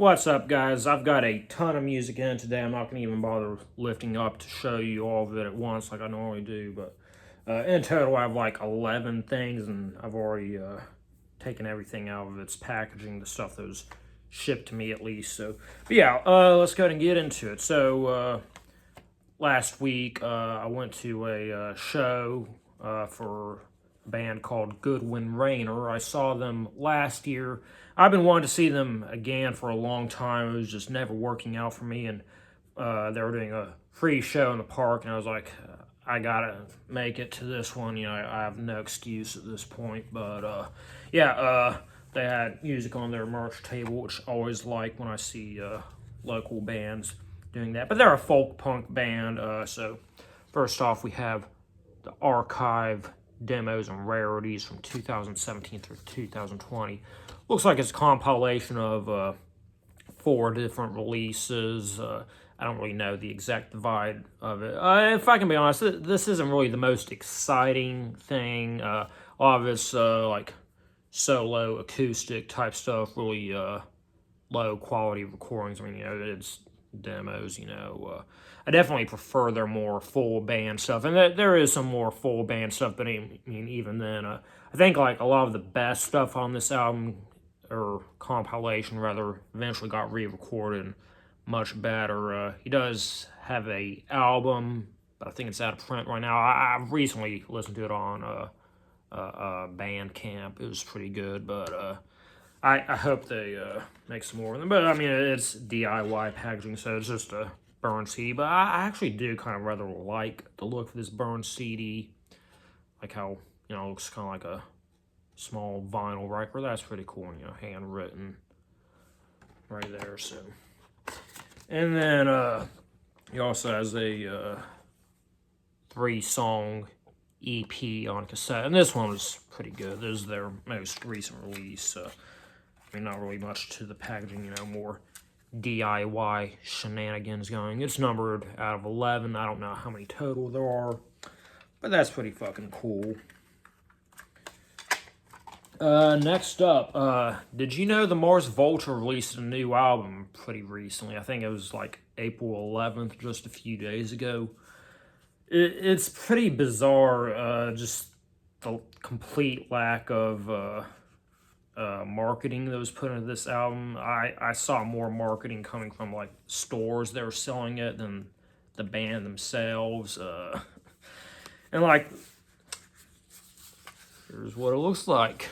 What's up, guys? I've got a ton of music in today. I'm not going to even bother lifting up to show you all of it at once like I normally do, but in total I have like 11 things, and I've already taken everything out of its packaging, the stuff that was shipped to me at least. So, but yeah, let's go ahead and get into it. So, last week I went to a show for a band called Goodwin Rainer. I saw them last year. I've been wanting to see them again for a long time. It was just never working out for me, and they were doing a free show in the park, and I was like, I gotta make it to this one. You know, I have no excuse at this point. But yeah, they had music on their merch table, which I always like when I see local bands doing that. But they're a folk punk band. So first off, we have the Archive Demos and Rarities from 2017 through 2020. Looks like it's a compilation of 4 different releases. I don't really know the exact divide of it. If I can be honest, this isn't really the most exciting thing. A lot of it's like solo acoustic type stuff, really low quality recordings. I mean, you know, it's demos, you know. I definitely prefer their more full band stuff, and there is some more full band stuff, but I mean, even then, I think like a lot of the best stuff on this album, or compilation rather, eventually got re-recorded and much better. He does have a album, but I think it's out of print right now. I've recently listened to it on Bandcamp. It was pretty good, but I hope they make some more of them. But I mean, it's DIY packaging, so it's just a burned CD. But I actually do kind of rather like the look of this burned CD, like how, you know, it looks kind of like a small vinyl record. That's pretty cool, you know, handwritten right there. So, and then he also has a 3-song EP on cassette, and this one was pretty good. This is their most recent release. I mean, not really much to the packaging, you know, more DIY shenanigans going. It's numbered out of 11. I don't know how many total there are, but that's pretty fucking cool. Next up, did you know the Mars Volta released a new album pretty recently? I think it was like April 11th, just a few days ago. It's pretty bizarre, just the complete lack of marketing that was put into this album. I saw more marketing coming from like stores that were selling it than the band themselves. And like, here's what it looks like.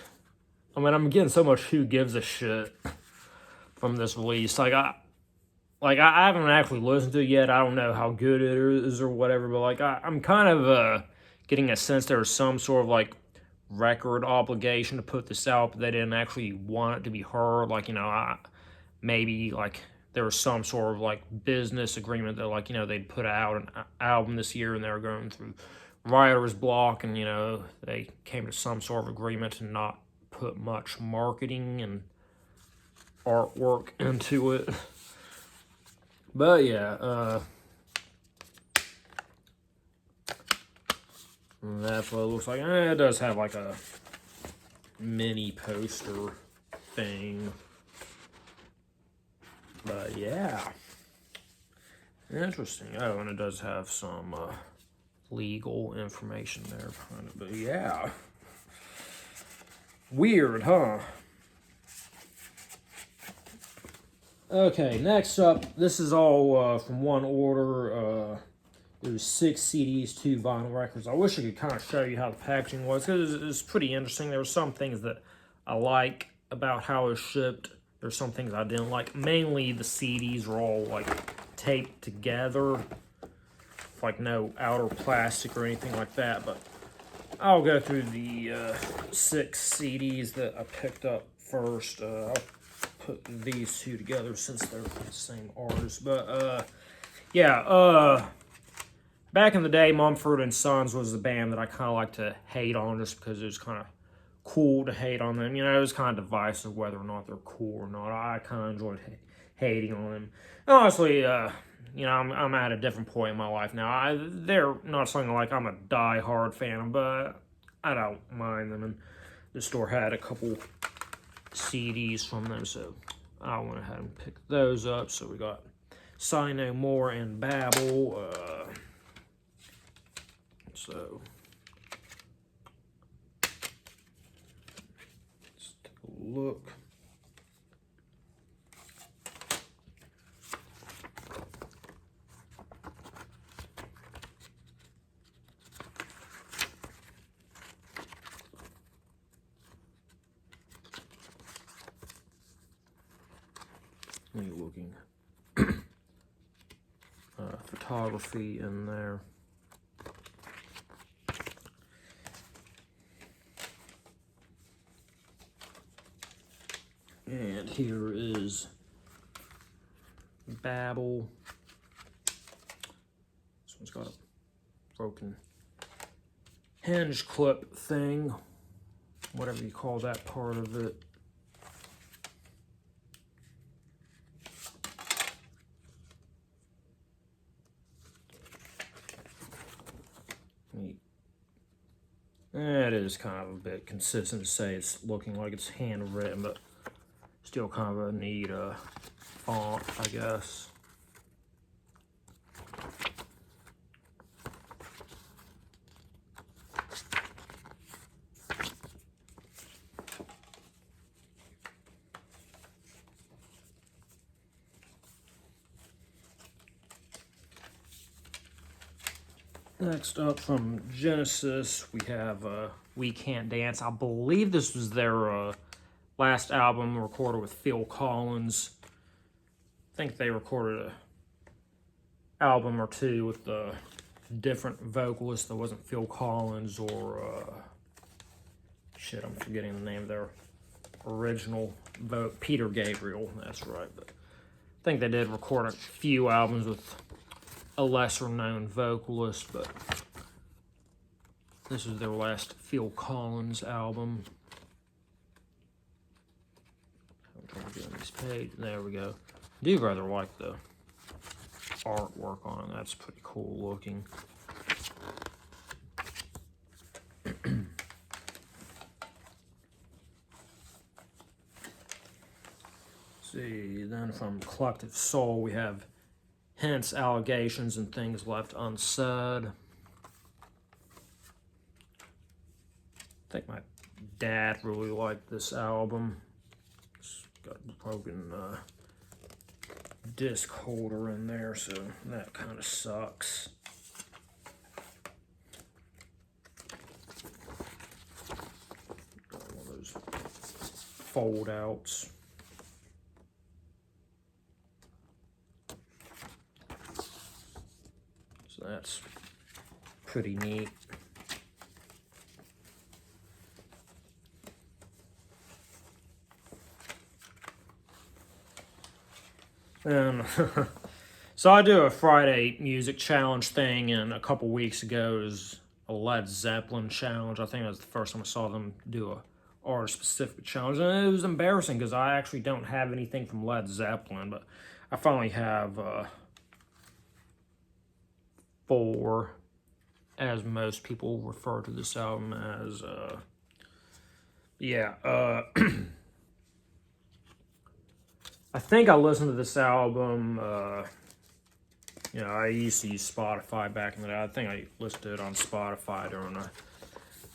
I mean, I'm getting so much who gives a shit from this release. I haven't actually listened to it yet. I don't know how good it is or whatever, but like I'm kind of getting a sense there's some sort of like record obligation to put this out, but they didn't actually want it to be heard. Like, you know, maybe like there was some sort of like business agreement that, like, you know, they'd put out an album this year and they were going through writer's block, and, you know, they came to some sort of agreement to not put much marketing and artwork into it. But yeah, that's what it looks like. It does have like a mini poster thing. But yeah, interesting. Oh, and it does have some legal information there behind it. But yeah, weird, huh? Okay, next up, this is all from one order. It was 6 CDs, 2 vinyl records. I wish I could kind of show you how the packaging was, because it's pretty interesting. There were some things that I like about how it was shipped. There's some things I didn't like. Mainly the CDs were all like taped together, like no outer plastic or anything like that. But I'll go through the 6 CDs that I picked up first. I'll put these 2 together since they're the same artist. But yeah, back in the day, Mumford & Sons was the band that I kind of like to hate on, just because it was kind of cool to hate on them. You know, it was kind of divisive whether or not they're cool or not. I kind of enjoyed hating on them. Honestly, you know, I'm at a different point in my life now. They're not something like I'm a die-hard fan of, but I don't mind them. And the store had a couple CDs from them, so I went ahead and picked those up. So we got Sigh No More and Babel. So let's take a look. You're looking photography in there. And here is Babel. This one's got a broken hinge clip thing, whatever you call that part of it. It is kind of a bit consistent to say it's looking like it's handwritten, but still kind of a neat font, I guess. Next up from Genesis, we have We Can't Dance. I believe this was their last album recorded with Phil Collins. I think they recorded an album or two with a different vocalist that wasn't Phil Collins or... shit, I'm forgetting the name of their original Peter Gabriel, that's right. But I think they did record a few albums with a lesser-known vocalist, but this is their last Phil Collins album. I'm trying to get on this page. There we go. I do rather like the artwork on it. That's pretty cool looking. See, then from Collective Soul, we have Hence Allegations and Things Left Unsaid. I think my dad really liked this album. It's got a broken disc holder in there, so that kind of sucks. Got one of those fold outs. So that's pretty neat. And so I do a Friday music challenge thing, and a couple weeks ago is a Led Zeppelin challenge. I think that was the first time I saw them do a artist-specific challenge, and it was embarrassing because I actually don't have anything from Led Zeppelin, but I finally have 4, as most people refer to this album as. I think I listened to this album, you know, I used to use Spotify back in the day. I think I listened to it on Spotify during a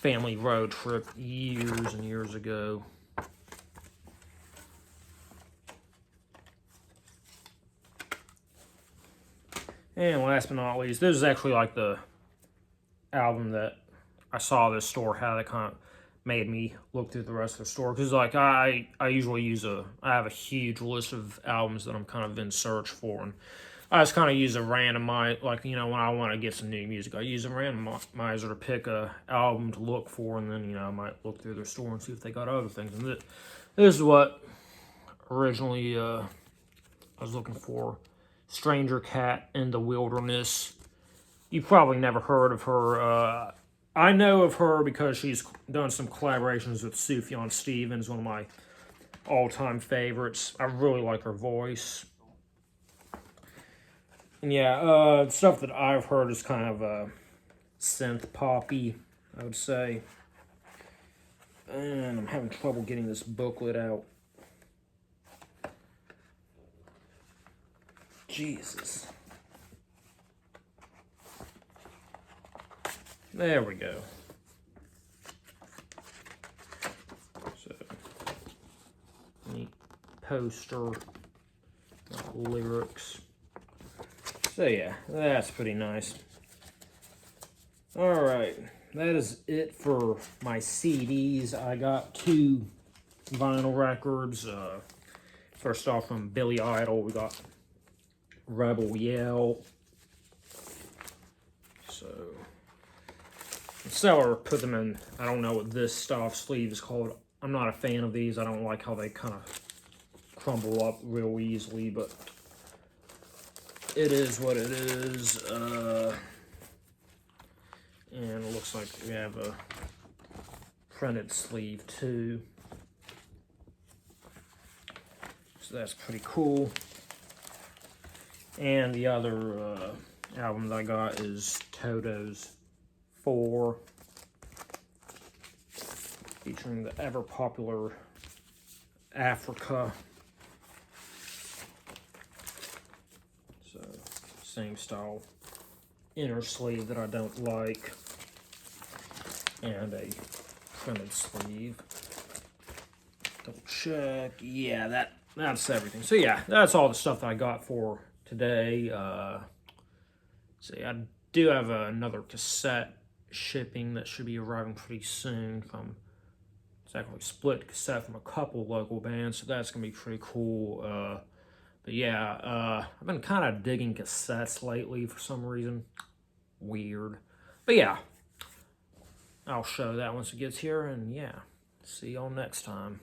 family road trip years and years ago. And last but not least, this is actually like the album that I saw this store had that kind of made me look through the rest of the store, because like I usually use I have a huge list of albums that I'm kind of in search for, and I just kind of use a randomizer, like, you know, when I want to get some new music, I use a randomizer to pick a album to look for, and then, you know, I might look through their store and see if they got other things. And this is what originally I was looking for. Stranger Cat in the Wilderness. You probably never heard of her. I know of her because she's done some collaborations with Sufjan Stevens, one of my all-time favorites. I really like her voice. And yeah, stuff that I've heard is kind of synth poppy, I would say. And I'm having trouble getting this booklet out. Jesus. There we go. So, neat poster, lyrics. So yeah, that's pretty nice. Alright, that is it for my CDs. I got 2 vinyl records. First off, from Billy Idol, we got Rebel Yell. So, the seller put them in, I don't know what this style sleeve is called. I'm not a fan of these. I don't like how they kind of crumble up real easily, but it is what it is. And it looks like we have a printed sleeve too. So that's pretty cool. And the other album that I got is Toto's 4, featuring the ever popular Africa. So, same style inner sleeve that I don't like, and a printed sleeve. Double check. Yeah, that's everything. So yeah, that's all the stuff that I got for today. See, I do have another cassette shipping that should be arriving pretty soon. It's actually split cassette from a couple local bands, so that's gonna be pretty cool. But yeah, I've been kind of digging cassettes lately for some reason. Weird. But yeah, I'll show that once it gets here, and yeah, see y'all next time.